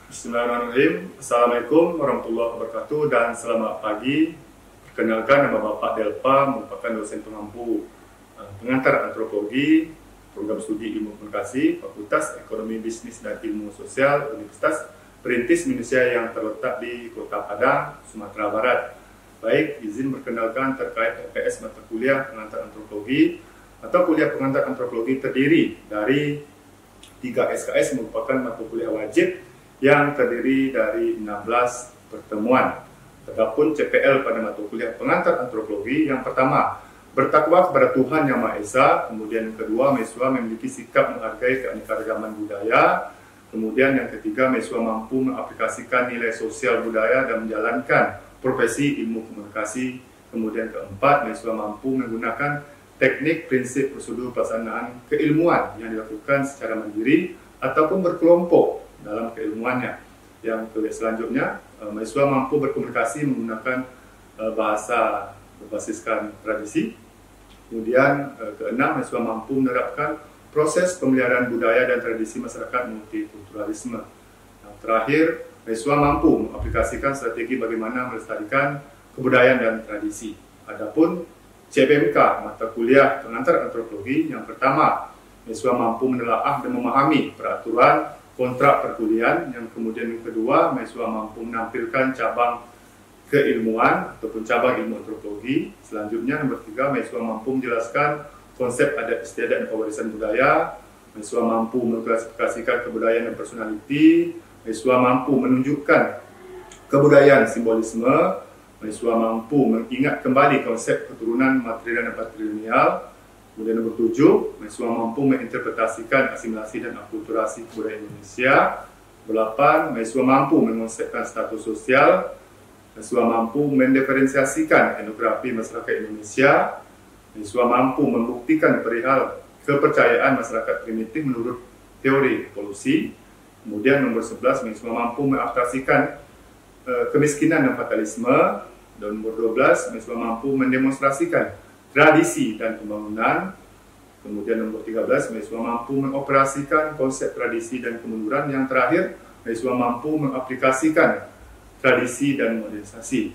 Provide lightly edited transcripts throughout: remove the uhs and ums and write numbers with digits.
Bismillahirrahmanirrahim. Assalamualaikum warahmatullahi wabarakatuh dan selamat pagi. Perkenalkan, nama Bapak Delpa, merupakan dosen pengampu pengantar antropologi, program studi ilmu komunikasi, Fakultas Ekonomi Bisnis dan Ilmu Sosial, Universitas Perintis Indonesia yang terletak di Kota Padang, Sumatera Barat. Baik, izin berkenalkan terkait LPS mata kuliah pengantar antropologi atau kuliah pengantar antropologi terdiri dari 3 SKS merupakan mata kuliah wajib yang terdiri dari 16 pertemuan. Adapun CPL pada mata kuliah pengantar antropologi yang pertama, bertakwa kepada Tuhan Yang Maha Esa. Kemudian yang kedua, mahasiswa memiliki sikap menghargai keanekaragaman budaya. Kemudian yang ketiga, mahasiswa mampu mengaplikasikan nilai sosial budaya dan menjalankan profesi ilmu komunikasi. Kemudian keempat, mahasiswa mampu menggunakan teknik, prinsip, prosedur pelaksanaan keilmuan yang dilakukan secara mandiri ataupun berkelompok dalam keilmuannya. Yang selanjutnya, mahasiswa mampu berkomunikasi menggunakan bahasa berbasiskan tradisi. Kemudian keenam, mahasiswa mampu menerapkan proses pemeliharaan budaya dan tradisi masyarakat multikulturalisme. Yang terakhir, mahasiswa mampu mengaplikasikan strategi bagaimana melestarikan kebudayaan dan tradisi. Adapun CPMK mata kuliah pengantar antropologi yang pertama, mahasiswa mampu menelaah dan memahami peraturan kontrak perkuliahan. Yang kemudian yang kedua, mahasiswa mampu menampilkan cabang keilmuan ataupun cabang ilmu antropologi. Selanjutnya nomor 3, mahasiswa mampu menjelaskan konsep adat istiadat dan pewarisan budaya. Mahasiswa mampu mengklasifikasikan kebudayaan dan personality. Mahasiswa mampu menunjukkan kebudayaan simbolisme. Mahasiswa mampu mengingat kembali konsep keturunan material dan patrilineal. Kemudian nomor 7, mahasiswa mampu menginterpretasikan asimilasi dan akulturasi kebudayaan Indonesia. 8, mahasiswa mampu mengonsepkan status sosial. Mahasiswa mampu mendiferensiasikan etnografi masyarakat Indonesia. Mahasiswa mampu membuktikan perihal kepercayaan masyarakat primitif menurut teori evolusi. Kemudian nomor 11, mahasiswa mampu mengaplikasikan kemiskinan dan fatalisme. Dan nomor 12, mahasiswa mampu mendemonstrasikan tradisi dan pembangunan. Kemudian nomor 13, mahasiswa mampu mengoperasikan konsep tradisi dan kemunduran. Yang terakhir, mahasiswa mampu mengaplikasikan tradisi dan modernisasi.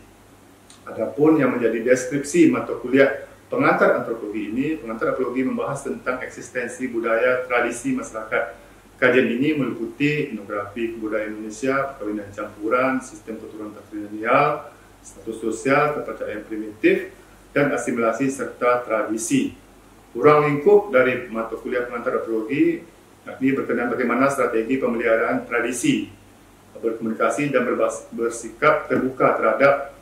Adapun yang menjadi deskripsi mata kuliah pengantar antropologi ini, pengantar antropologi membahas tentang eksistensi budaya tradisi masyarakat. Kajian ini meliputi etnografi kebudayaan Indonesia, perkawinan campuran, sistem keturunan patrilineal, status sosial, kepercayaan primitif, dan asimilasi serta tradisi. Ruang lingkup dari mata kuliah pengantar antropologi yakni berkenaan bagaimana strategi pemeliharaan tradisi, berkomunikasi dan bersikap terbuka terhadap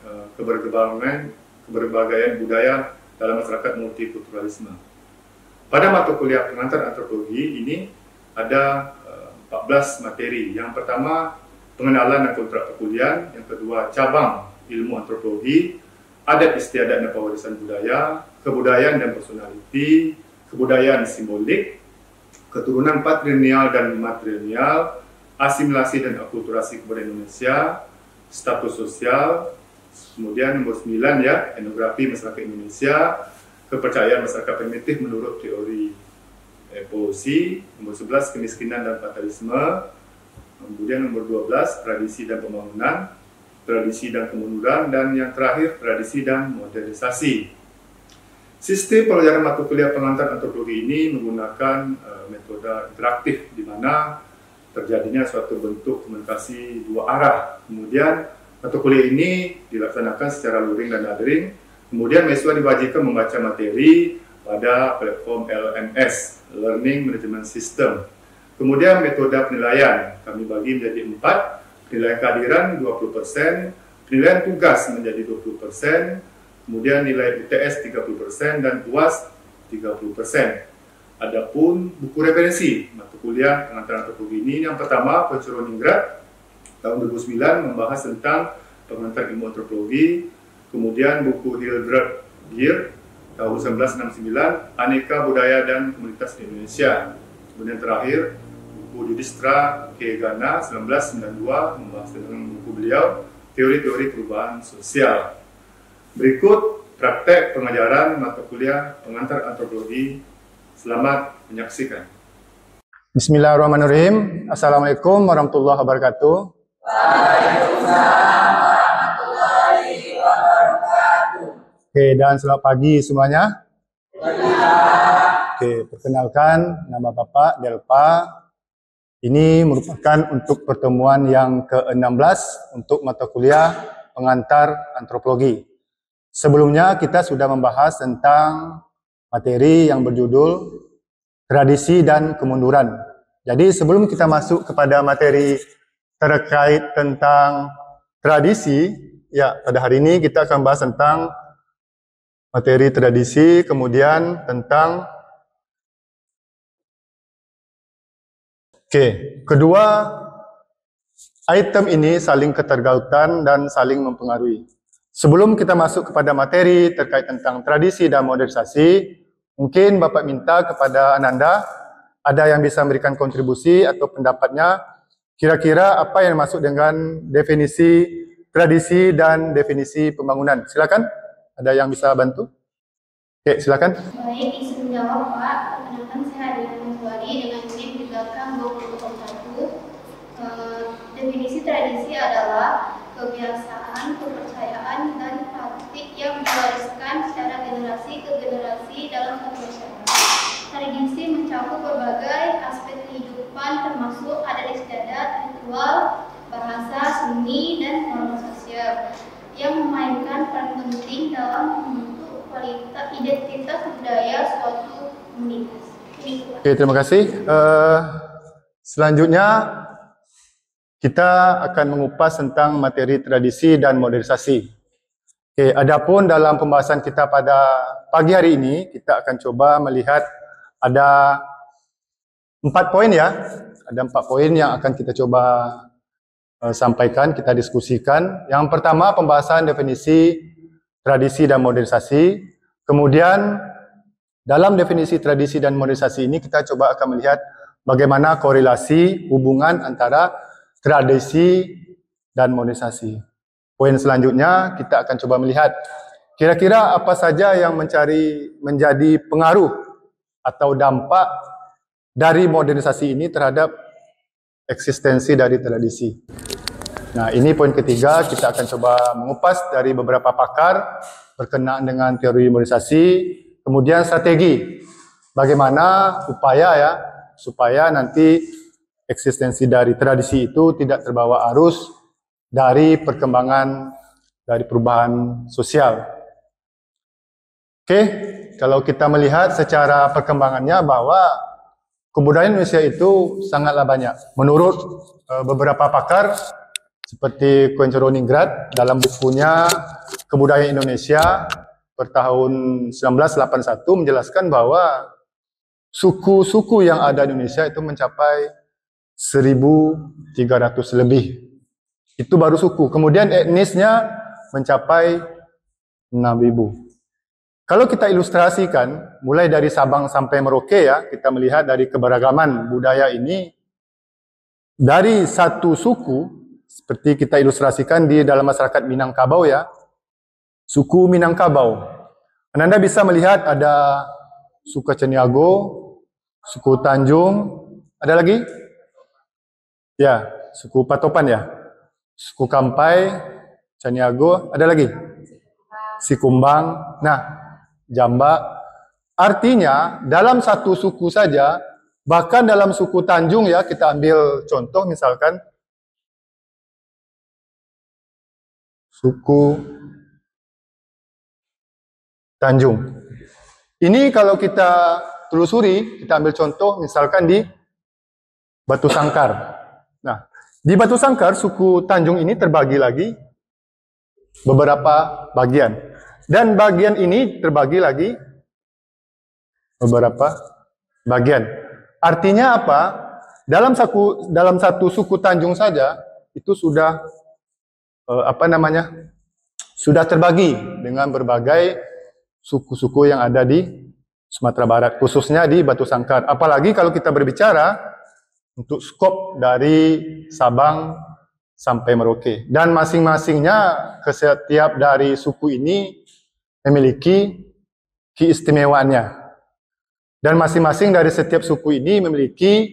keberbagian budaya dalam masyarakat multikulturalisme. Pada mata kuliah pengantar antropologi ini ada 14 materi. Yang pertama, pengenalan dan kontrak perkuliahan. Yang kedua, cabang ilmu antropologi, adat istiadat dan pewarisan budaya, kebudayaan dan personality, kebudayaan simbolik, keturunan patrilineal dan matrilineal, asimilasi dan akulturasi kebudayaan Indonesia, status sosial. Kemudian nomor 9 ya, etnografi masyarakat Indonesia, kepercayaan masyarakat primitif menurut teori evolusi. Nomor 11, kemiskinan dan fatalisme. Kemudian nomor 12, tradisi dan pembangunan, tradisi dan kemunduran, dan yang terakhir tradisi dan modernisasi. Sistem pelajaran mata kuliah pengantar antropologi ini menggunakan metode interaktif di mana terjadinya suatu bentuk komunikasi dua arah. Kemudian mata kuliah ini dilaksanakan secara luring dan daring. Kemudian mahasiswa diwajibkan membaca materi pada platform LMS, Learning Management System. Kemudian metode penilaian kami bagi menjadi 4. Penilaian kehadiran 20%, penilaian tugas menjadi 20%, kemudian nilai UTS 30% dan UAS 30%. Adapun buku referensi mata kuliah pengantar antropologi ini, yang pertama Poncoroni-Ningrat tahun 2009 membahas tentang pengantar ilmu antropologi. Kemudian buku Hildred Geer tahun 1969 Aneka Budaya dan Komunitas di Indonesia. Kemudian terakhir buku Didistra Kegana 1992 membahas tentang buku beliau teori-teori perubahan sosial. Berikut praktek pengajaran mata kuliah pengantar antropologi. Selamat menyaksikan. Bismillahirrahmanirrahim. Assalamualaikum warahmatullahi wabarakatuh. Oke, dan selamat pagi semuanya. Oke, perkenalkan nama Bapak Delpa. Ini merupakan untuk pertemuan yang ke-16 untuk mata kuliah pengantar antropologi. Sebelumnya kita sudah membahas tentang materi yang berjudul tradisi dan kemunduran. Jadi sebelum kita masuk kepada materi terkait tentang tradisi, ya pada hari ini kita akan bahas tentang materi tradisi, kemudian tentang kedua item ini saling keterkaitan dan saling mempengaruhi. Sebelum kita masuk kepada materi terkait tentang tradisi dan modernisasi, mungkin Bapak minta kepada Ananda, ada yang bisa memberikan kontribusi atau pendapatnya, kira-kira apa yang masuk dengan definisi tradisi dan definisi pembangunan. Silakan, ada yang bisa bantu? Oke, silakan. Baik, izin menjawab Pak. Perkenalkan saya Adina Mahwari dengan NIM di belakang 2001. Definisi tradisi adalah kebiasaan, kepercayaan, dan praktik yang diwariskan secara generasi ke generasi dalam satu masyarakat. Tradisi mencakup berbagai aspek kehidupan termasuk adat istiadat, ritual, bahasa, seni, dan norma sosial yang memainkan peran penting dalam membentuk kualitas identitas budaya suatu komunitas. Oke, terima kasih. Selanjutnya kita akan mengupas tentang materi tradisi dan modernisasi. Oke, adapun dalam pembahasan kita pada pagi hari ini, kita akan coba melihat ada 4 poin ya. Ada 4 poin yang akan kita coba sampaikan, kita diskusikan. Yang pertama, pembahasan definisi tradisi dan modernisasi. Kemudian, dalam definisi tradisi dan modernisasi ini, kita coba akan melihat bagaimana korelasi hubungan antara tradisi dan modernisasi. Poin selanjutnya, kita akan coba melihat kira-kira apa saja yang menjadi pengaruh atau dampak dari modernisasi ini terhadap eksistensi dari tradisi. Nah, ini poin ketiga, kita akan coba mengupas dari beberapa pakar berkenaan dengan teori modernisasi, kemudian strategi bagaimana supaya nanti eksistensi dari tradisi itu tidak terbawa arus dari perkembangan dari perubahan sosial. Oke, kalau kita melihat secara perkembangannya bahwa kebudayaan Indonesia itu sangatlah banyak. Menurut beberapa pakar seperti Koenceroningrat dalam bukunya Kebudayaan Indonesia per tahun 1981 menjelaskan bahwa suku-suku yang ada di Indonesia itu mencapai 1.300 lebih. Itu baru suku. Kemudian etnisnya mencapai 6.000. Kalau kita ilustrasikan, mulai dari Sabang sampai Merauke ya, kita melihat dari keberagaman budaya ini, dari satu suku, seperti kita ilustrasikan di dalam masyarakat Minangkabau ya, suku Minangkabau. Anda bisa melihat ada suku Caniago, suku Tanjung, ada lagi? Ya, suku Patopan ya, suku Kampai, Caniago, ada lagi? Sikumbang, nah, Jamba. Artinya dalam satu suku saja, bahkan dalam suku Tanjung ya, kita ambil contoh misalkan suku Tanjung. Ini kalau kita telusuri, kita ambil contoh misalkan di Batu Sangkar. Nah, di Batu Sangkar suku Tanjung ini terbagi lagi beberapa bagian. Dan bagian ini terbagi lagi beberapa bagian. Artinya apa? Dalam satu suku Tanjung saja itu sudah sudah terbagi dengan berbagai suku-suku yang ada di Sumatera Barat, khususnya di Batu Sangkar. Apalagi kalau kita berbicara untuk skop dari Sabang sampai Merauke. Dan masing-masingnya setiap dari suku ini memiliki keistimewaannya. Dan masing-masing dari setiap suku ini memiliki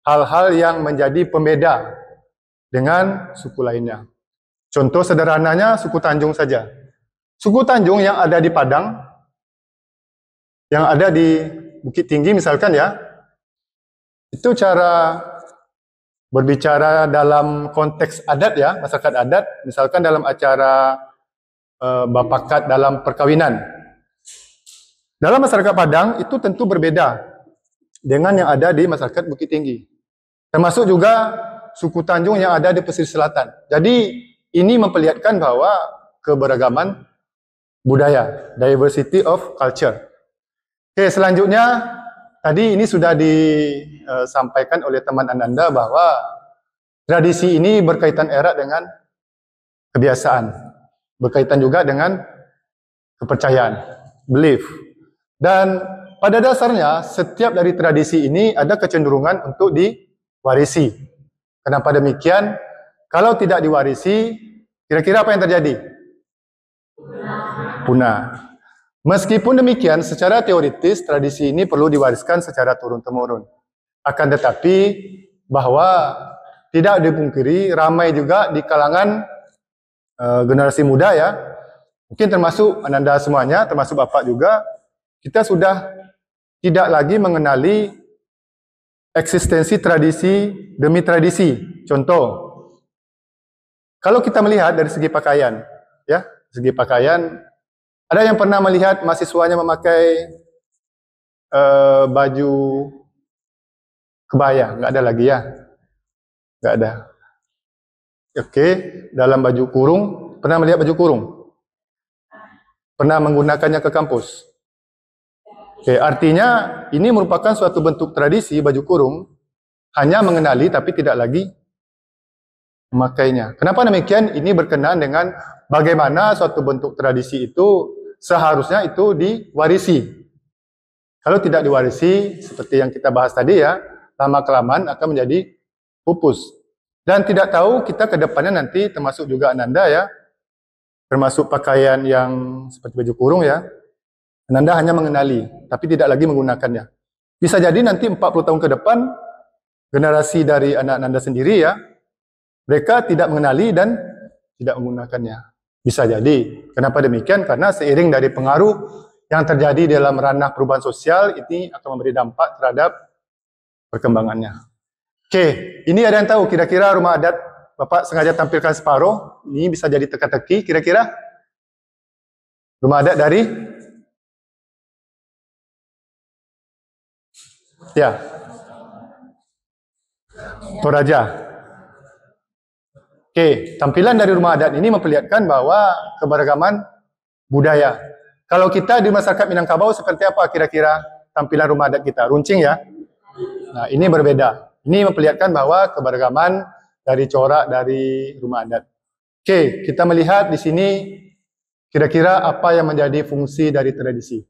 hal-hal yang menjadi pembeda dengan suku lainnya. Contoh sederhananya suku Tanjung saja. Suku Tanjung yang ada di Padang, yang ada di Bukit Tinggi misalkan ya, itu cara berbicara dalam konteks adat ya, masyarakat adat, misalkan dalam acara bapakat dalam perkawinan. Dalam masyarakat Padang itu tentu berbeda dengan yang ada di masyarakat Bukit Tinggi. Termasuk juga suku Tanjung yang ada di pesisir selatan. Jadi ini memperlihatkan bahwa keberagaman budaya, diversity of culture. Oke, selanjutnya tadi ini sudah disampaikan oleh teman Ananda bahwa tradisi ini berkaitan erat dengan kebiasaan, berkaitan juga dengan kepercayaan, belief. Dan pada dasarnya setiap dari tradisi ini ada kecenderungan untuk diwarisi. Kenapa demikian? Kalau tidak diwarisi, kira-kira apa yang terjadi? Punah. Meskipun demikian, secara teoritis tradisi ini perlu diwariskan secara turun-temurun. Akan tetapi bahwa tidak dipungkiri ramai juga di kalangan generasi muda ya, mungkin termasuk Ananda semuanya, termasuk Bapak juga, kita sudah tidak lagi mengenali eksistensi tradisi demi tradisi. Contoh, kalau kita melihat dari segi pakaian, ya, segi pakaian, ada yang pernah melihat mahasiswanya memakai baju kebaya? Nggak ada lagi ya? Nggak ada. Oke, dalam baju kurung, pernah melihat baju kurung? Pernah menggunakannya ke kampus? Oke, artinya ini merupakan suatu bentuk tradisi baju kurung, hanya mengenali tapi tidak lagi memakainya. Kenapa demikian? Ini berkenaan dengan bagaimana suatu bentuk tradisi itu seharusnya itu diwarisi. Kalau tidak diwarisi, seperti yang kita bahas tadi ya, lama-kelamaan akan menjadi pupus. Dan tidak tahu kita ke depannya nanti, termasuk juga Ananda ya, termasuk pakaian yang seperti baju kurung ya, Ananda hanya mengenali, tapi tidak lagi menggunakannya. Bisa jadi nanti 40 tahun ke depan, generasi dari anak Ananda sendiri ya, mereka tidak mengenali dan tidak menggunakannya. Bisa jadi. Kenapa demikian? Karena seiring dari pengaruh yang terjadi dalam ranah perubahan sosial, ini akan memberi dampak terhadap perkembangannya. Oke, ini ada yang tahu kira-kira rumah adat Bapak sengaja tampilkan separuh, ini bisa jadi teka-teki, kira-kira rumah adat dari? Ya, Toraja. Oke, tampilan dari rumah adat ini memperlihatkan bahwa keberagaman budaya. Kalau kita di masyarakat Minangkabau seperti apa kira-kira tampilan rumah adat kita? Runcing ya? Nah, ini berbeda. Ini memperlihatkan bahwa keberagaman dari corak dari rumah adat. Oke, kita melihat di sini kira-kira apa yang menjadi fungsi dari tradisi.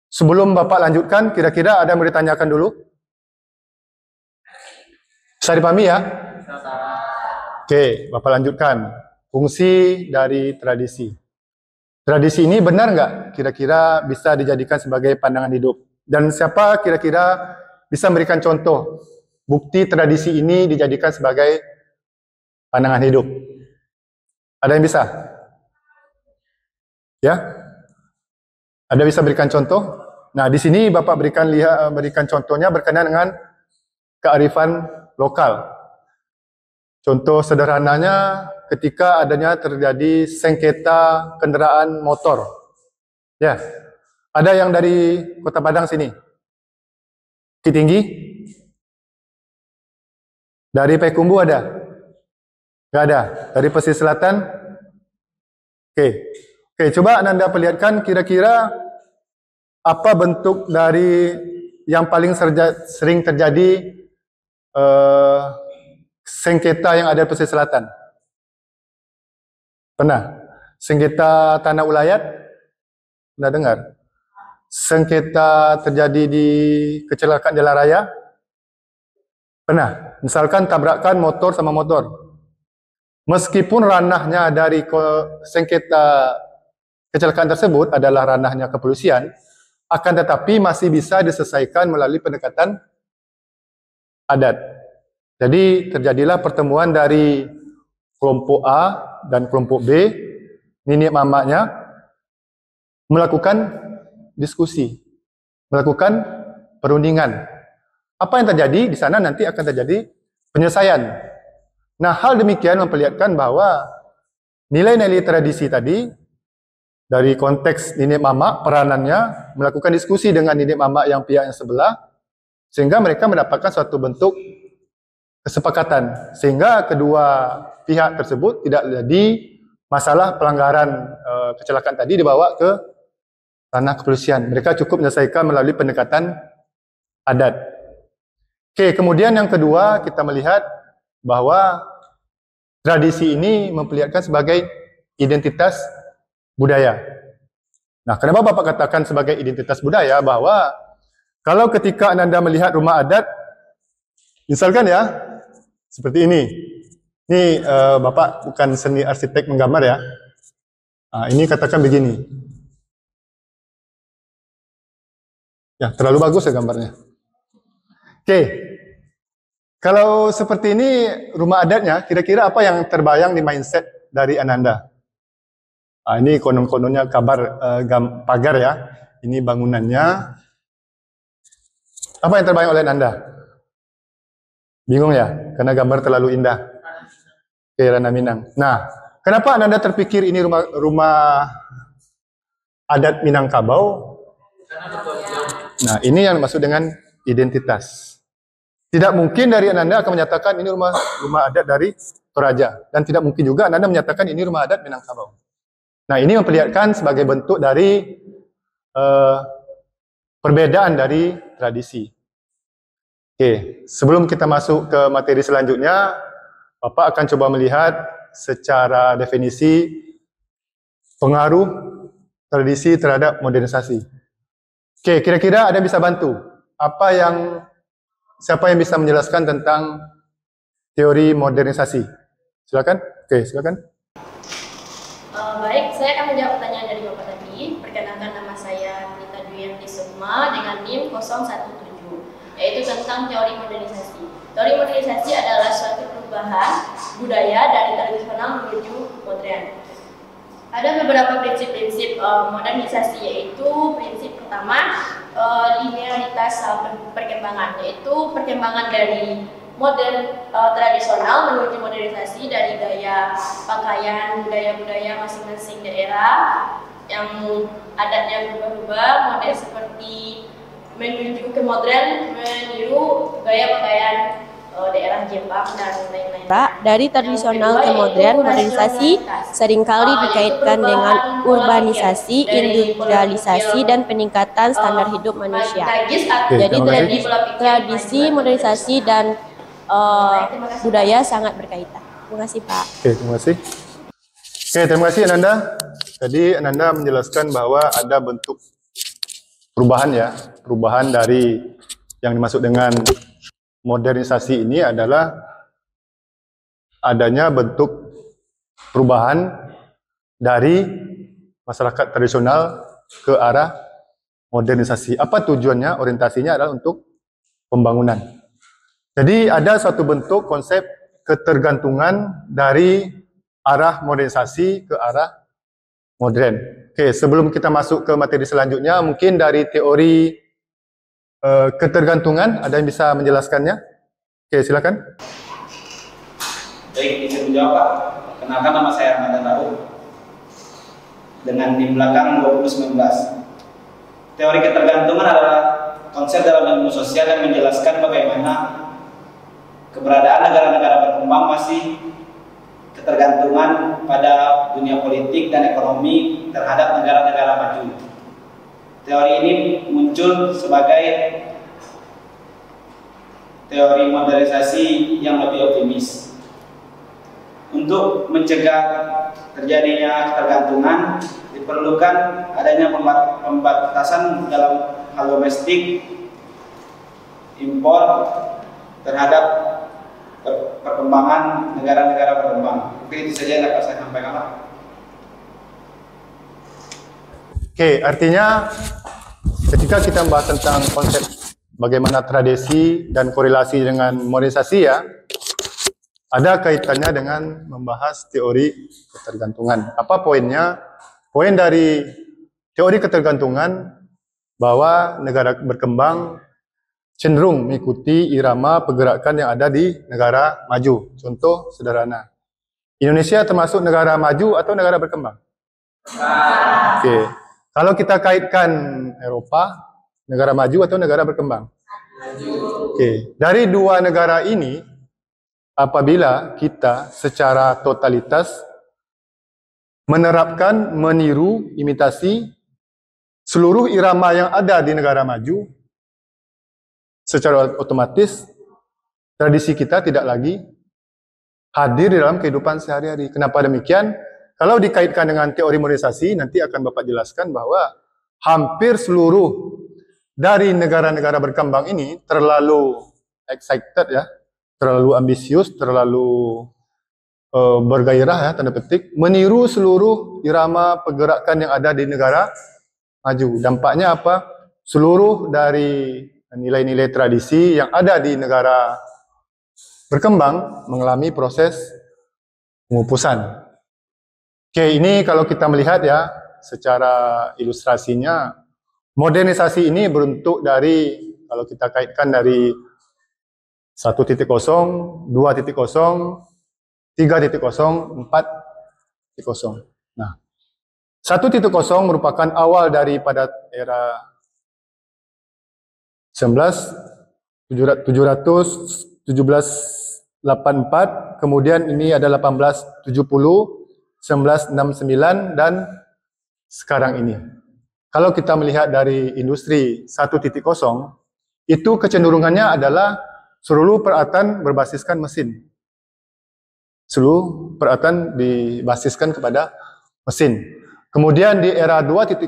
Sebelum Bapak lanjutkan, kira-kira ada yang mau ditanyakan dulu? Bisa dipahami ya? Oke, Bapak lanjutkan. Fungsi dari tradisi. Tradisi ini benar nggak? Kira-kira bisa dijadikan sebagai pandangan hidup. Dan siapa kira-kira bisa memberikan contoh bukti tradisi ini dijadikan sebagai pandangan hidup? Ada yang bisa? Ya? Ada bisa berikan contoh? Nah, di sini Bapak berikan contohnya berkenaan dengan kearifan lokal. Contoh sederhananya ketika adanya terjadi sengketa kendaraan motor. Ya. Ada yang dari Kota Padang sini? Bukit Tinggi? Dari Payakumbuh ada? Enggak ada. Dari pesisir selatan? Oke. Oke, coba Anda perlihatkan kira-kira apa bentuk dari yang paling sering terjadi sengketa yang ada di pesisir selatan? Pernah? Sengketa tanah ulayat? Pernah dengar? Sengketa terjadi di kecelakaan jalan raya? Pernah? Misalkan tabrakan motor sama motor. Meskipun ranahnya dari sengketa kecelakaan tersebut adalah ranahnya kepolisian, akan tetapi masih bisa diselesaikan melalui pendekatan adat. Jadi terjadilah pertemuan dari kelompok A dan kelompok B, nenek mamaknya, melakukan diskusi, melakukan perundingan. Apa yang terjadi di sana nanti akan terjadi penyelesaian. Nah, hal demikian memperlihatkan bahwa nilai-nilai tradisi tadi, dari konteks nenek mamak, peranannya melakukan diskusi dengan nenek mamak yang pihak yang sebelah, sehingga mereka mendapatkan suatu bentuk kesepakatan, sehingga kedua pihak tersebut tidak jadi masalah pelanggaran kecelakaan tadi dibawa ke ranah kepolisian. Mereka cukup menyelesaikan melalui pendekatan adat. Oke, kemudian yang kedua kita melihat bahwa tradisi ini memperlihatkan sebagai identitas budaya. Nah, kenapa Bapak katakan sebagai identitas budaya? Bahwa kalau ketika Anda melihat rumah adat, misalkan ya, seperti ini. Ini Bapak bukan seni arsitek menggambar ya. Nah, ini katakan begini. Ya, terlalu bagus ya gambarnya. Oke. Kalau seperti ini rumah adatnya, kira-kira apa yang terbayang di mindset dari Ananda? Nah, ini konon-kononnya pagar ya. Ini bangunannya. Apa yang terbayang oleh Anda? Bingung ya? Karena gambar terlalu indah. Oke, Rana Minang. Nah, kenapa Anda terpikir ini rumah adat Minangkabau? Nah, ini yang dimaksud dengan identitas. Tidak mungkin dari Anda akan menyatakan ini rumah adat dari Toraja. Dan tidak mungkin juga Anda menyatakan ini rumah adat Minangkabau. Nah, ini memperlihatkan sebagai bentuk dari perbedaan dari tradisi. Oke, sebelum kita masuk ke materi selanjutnya, Bapak akan coba melihat secara definisi pengaruh tradisi terhadap modernisasi. Oke, kira-kira ada yang bisa bantu? Siapa yang bisa menjelaskan tentang teori modernisasi? Silakan. Oke, silakan. Baik, saya akan menjawab pertanyaan dari Bapak tadi. Perkenalkan, nama saya Nita Duyarti Sukma dengan NIM 017, yaitu tentang teori modernisasi. Teori modernisasi adalah suatu perubahan budaya dari tradisional menuju modern. Ada beberapa prinsip-prinsip modernisasi, yaitu prinsip pertama, linearitas perkembangan, yaitu perkembangan dari modern tradisional menuju modernisasi dari gaya pakaian, budaya-budaya masing-masing daerah yang adatnya berubah-ubah, model seperti menuju ke modern, meniru gaya pakaian daerah Jepang dan lain-lain. Dari tradisional ke modern, modernisasi seringkali dikaitkan dengan urbanisasi, industrialisasi, dan peningkatan standar hidup manusia. Jadi tradisi, modernisasi, dan budaya sangat berkaitan. Terima kasih, Pak. Oke, terima kasih. Oke, terima kasih Ananda. Tadi Ananda menjelaskan bahwa ada bentuk perubahan ya, perubahan dari yang dimaksud dengan modernisasi ini adalah adanya bentuk perubahan dari masyarakat tradisional ke arah modernisasi. Apa tujuannya? Orientasinya adalah untuk pembangunan. Jadi ada suatu bentuk konsep ketergantungan dari arah modernisasi ke arah modern. Oke, sebelum kita masuk ke materi selanjutnya, mungkin dari teori ketergantungan, ada yang bisa menjelaskannya? Oke, silakan. Baik, izin menjawab, Pak. Kenalkan, nama saya Ahmad Daud dengan NIM belakang 2019. Teori ketergantungan adalah konsep dalam ilmu sosial yang menjelaskan bagaimana keberadaan negara-negara berkembang masih ketergantungan pada dunia politik dan ekonomi terhadap negara-negara maju. Teori ini muncul sebagai teori modernisasi yang lebih optimis. Untuk mencegah terjadinya ketergantungan, diperlukan adanya pembatasan dalam hal domestik, impor terhadap perkembangan negara-negara berkembang. Mungkin itu saja yang dapat saya sampaikan, Pak. Oke, artinya ketika kita membahas tentang konsep bagaimana tradisi dan korelasi dengan modernisasi ya, ada kaitannya dengan membahas teori ketergantungan. Apa poinnya? Poin dari teori ketergantungan bahwa negara berkembang cenderung mengikuti irama pergerakan yang ada di negara maju. Contoh sederhana, Indonesia termasuk negara maju atau negara berkembang? Okey. Kalau kita kaitkan Eropah, negara maju atau negara berkembang? Okey. Dari dua negara ini, apabila kita secara totalitas menerapkan, meniru, imitasi seluruh irama yang ada di negara maju, secara otomatis tradisi kita tidak lagi hadir dalam kehidupan sehari-hari. Kenapa demikian? Kalau dikaitkan dengan teori modernisasi, nanti akan Bapak jelaskan bahwa hampir seluruh dari negara-negara berkembang ini terlalu excited ya, terlalu ambisius, terlalu bergairah ya, tanda petik, meniru seluruh irama pergerakan yang ada di negara maju. Dampaknya apa? Seluruh dari nilai-nilai tradisi yang ada di negara berkembang mengalami proses pengupusan. Oke, ini kalau kita melihat ya, secara ilustrasinya, modernisasi ini berbentuk dari, kalau kita kaitkan dari 1.0, 2.0, 3.0, 4.0. Nah, 1.0 merupakan awal daripada era 1784, kemudian ini ada 1870, 1969 dan sekarang ini. Kalau kita melihat dari industri 1.0, itu kecenderungannya adalah seluruh peralatan berbasiskan mesin. Seluruh peralatan dibasiskan kepada mesin. Kemudian di era 2.0,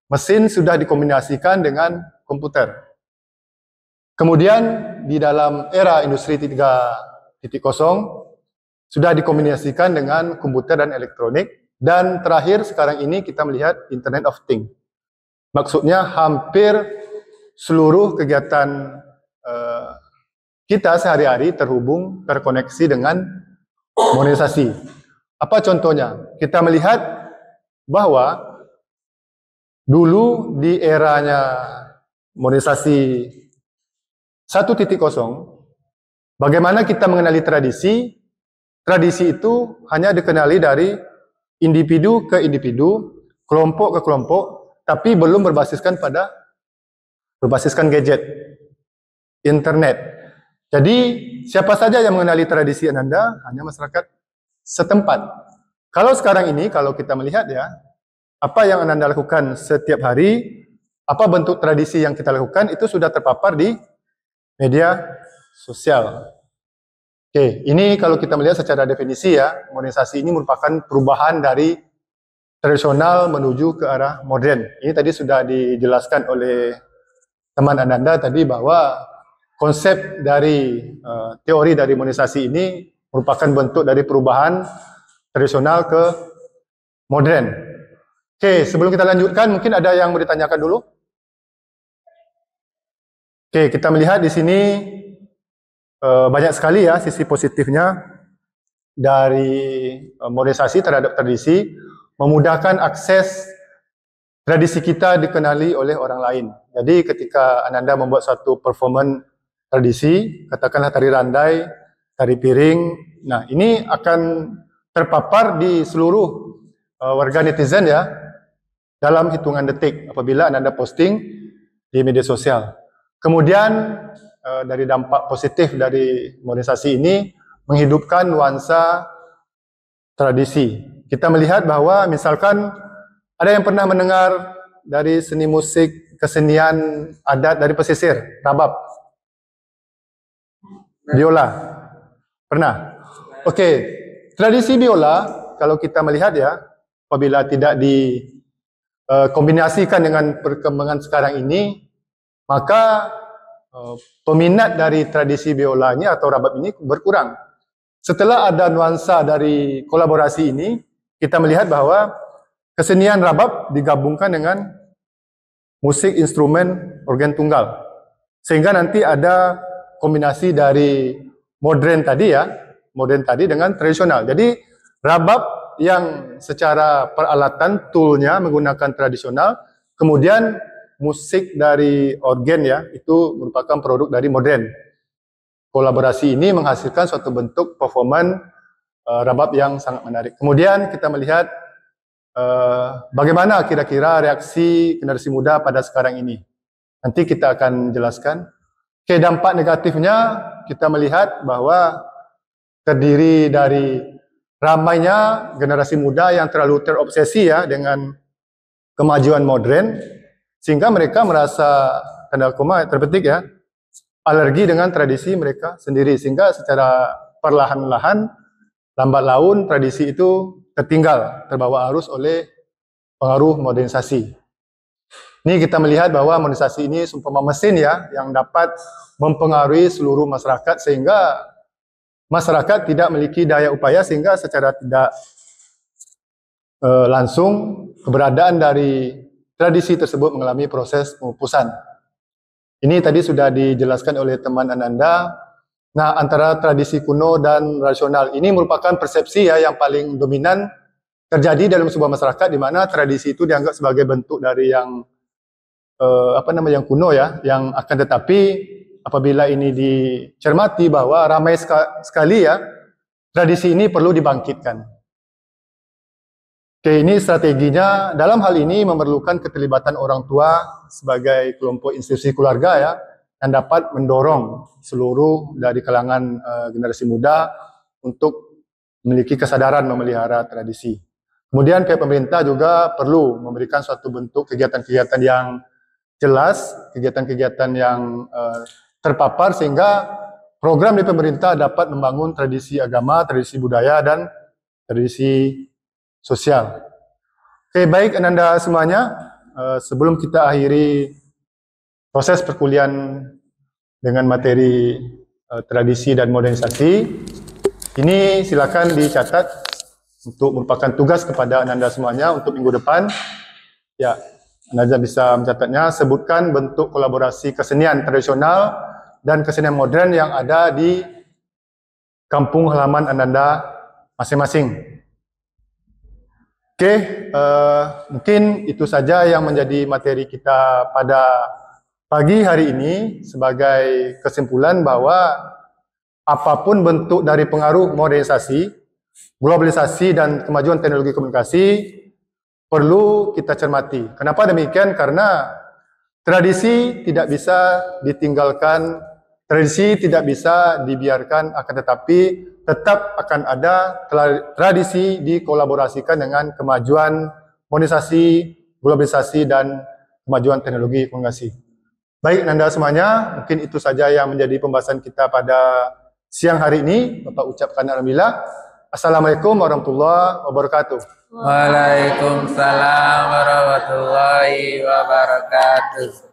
mesin sudah dikombinasikan dengan komputer. Kemudian di dalam era industri 3.0 sudah dikombinasikan dengan komputer dan elektronik, dan terakhir sekarang ini kita melihat Internet of Things. Maksudnya hampir seluruh kegiatan kita sehari-hari terhubung, terkoneksi dengan modernisasi. Apa contohnya? Kita melihat bahwa dulu di eranya modernisasi 1.0, bagaimana kita mengenali tradisi? Tradisi itu hanya dikenali dari individu ke individu, kelompok ke kelompok, tapi belum berbasiskan gadget, internet. Jadi siapa saja yang mengenali tradisi Ananda? Hanya masyarakat setempat. Kalau sekarang ini, kalau kita melihat ya, apa yang Ananda lakukan setiap hari, apa bentuk tradisi yang kita lakukan, itu sudah terpapar di media sosial. Oke, ini kalau kita melihat secara definisi ya, modernisasi ini merupakan perubahan dari tradisional menuju ke arah modern. Ini tadi sudah dijelaskan oleh teman Ananda tadi bahwa konsep dari teori dari modernisasi ini merupakan bentuk dari perubahan tradisional ke modern. Oke, sebelum kita lanjutkan, mungkin ada yang mau ditanyakan dulu? Oke, kita melihat di sini banyak sekali ya sisi positifnya dari modernisasi terhadap tradisi, memudahkan akses tradisi kita dikenali oleh orang lain. Jadi ketika Ananda membuat satu performance tradisi, katakanlah tari randai, tari piring, nah ini akan terpapar di seluruh warga netizen ya, dalam hitungan detik apabila Ananda posting di media sosial. Kemudian dari dampak positif dari modernisasi ini menghidupkan nuansa tradisi. Kita melihat bahwa misalkan ada yang pernah mendengar dari seni musik, kesenian adat dari pesisir, rabab, biola, pernah? Oke, tradisi biola kalau kita melihat ya, apabila tidak dikombinasikan dengan perkembangan sekarang ini, maka peminat dari tradisi biolanya atau rabab ini berkurang. Setelah ada nuansa dari kolaborasi ini, kita melihat bahwa kesenian rabab digabungkan dengan musik instrumen organ tunggal. Sehingga nanti ada kombinasi dari modern tadi ya, modern tadi dengan tradisional. Jadi rabab yang secara peralatan toolnya menggunakan tradisional, kemudian musik dari organ ya itu merupakan produk dari modern. Kolaborasi ini menghasilkan suatu bentuk performan rabab yang sangat menarik. Kemudian kita melihat bagaimana kira-kira reaksi generasi muda pada sekarang ini. Nanti kita akan jelaskan. Oke, dampak negatifnya kita melihat bahwa terdiri dari ramainya generasi muda yang terlalu terobsesi ya dengan kemajuan modern, sehingga mereka merasa tanda koma terpetik ya alergi dengan tradisi mereka sendiri, sehingga secara perlahan-lahan lambat laun tradisi itu tertinggal, terbawa arus oleh pengaruh modernisasi. Ini kita melihat bahwa modernisasi ini seumpama mesin ya yang dapat mempengaruhi seluruh masyarakat, sehingga masyarakat tidak memiliki daya upaya, sehingga secara tidak langsung keberadaan dari tradisi tersebut mengalami proses pengupusan. Ini tadi sudah dijelaskan oleh teman Ananda. Nah, antara tradisi kuno dan rasional ini merupakan persepsi ya yang paling dominan terjadi dalam sebuah masyarakat, di mana tradisi itu dianggap sebagai bentuk dari yang yang kuno ya, yang akan tetapi apabila ini dicermati bahwa ramai sekali ya, tradisi ini perlu dibangkitkan. Oke, ini strateginya dalam hal ini memerlukan keterlibatan orang tua sebagai kelompok institusi keluarga ya, yang dapat mendorong seluruh dari kalangan generasi muda untuk memiliki kesadaran memelihara tradisi. Kemudian pihak pemerintah juga perlu memberikan suatu bentuk kegiatan-kegiatan yang jelas, kegiatan-kegiatan yang terpapar, sehingga program di pemerintah dapat membangun tradisi agama, tradisi budaya, dan tradisi sosial. Oke, baik Ananda semuanya, sebelum kita akhiri proses perkuliahan dengan materi tradisi dan modernisasi, ini silakan dicatat untuk merupakan tugas kepada Ananda semuanya untuk minggu depan. Ya, Ananda bisa mencatatnya. Sebutkan bentuk kolaborasi kesenian tradisional dan kesenian modern yang ada di kampung halaman Ananda masing-masing. Oke, mungkin itu saja yang menjadi materi kita pada pagi hari ini, sebagai kesimpulan bahwa apapun bentuk dari pengaruh modernisasi, globalisasi, dan kemajuan teknologi komunikasi perlu kita cermati. Kenapa demikian? Karena tradisi tidak bisa ditinggalkan, tradisi tidak bisa dibiarkan, akan tetapi tetap akan ada tradisi dikolaborasikan dengan kemajuan modernisasi, globalisasi, dan kemajuan teknologi komunikasi. Baik Nanda semuanya, mungkin itu saja yang menjadi pembahasan kita pada siang hari ini. Bapak ucapkan alhamdulillah. Assalamualaikum warahmatullahi wabarakatuh. Waalaikumsalam warahmatullahi wabarakatuh.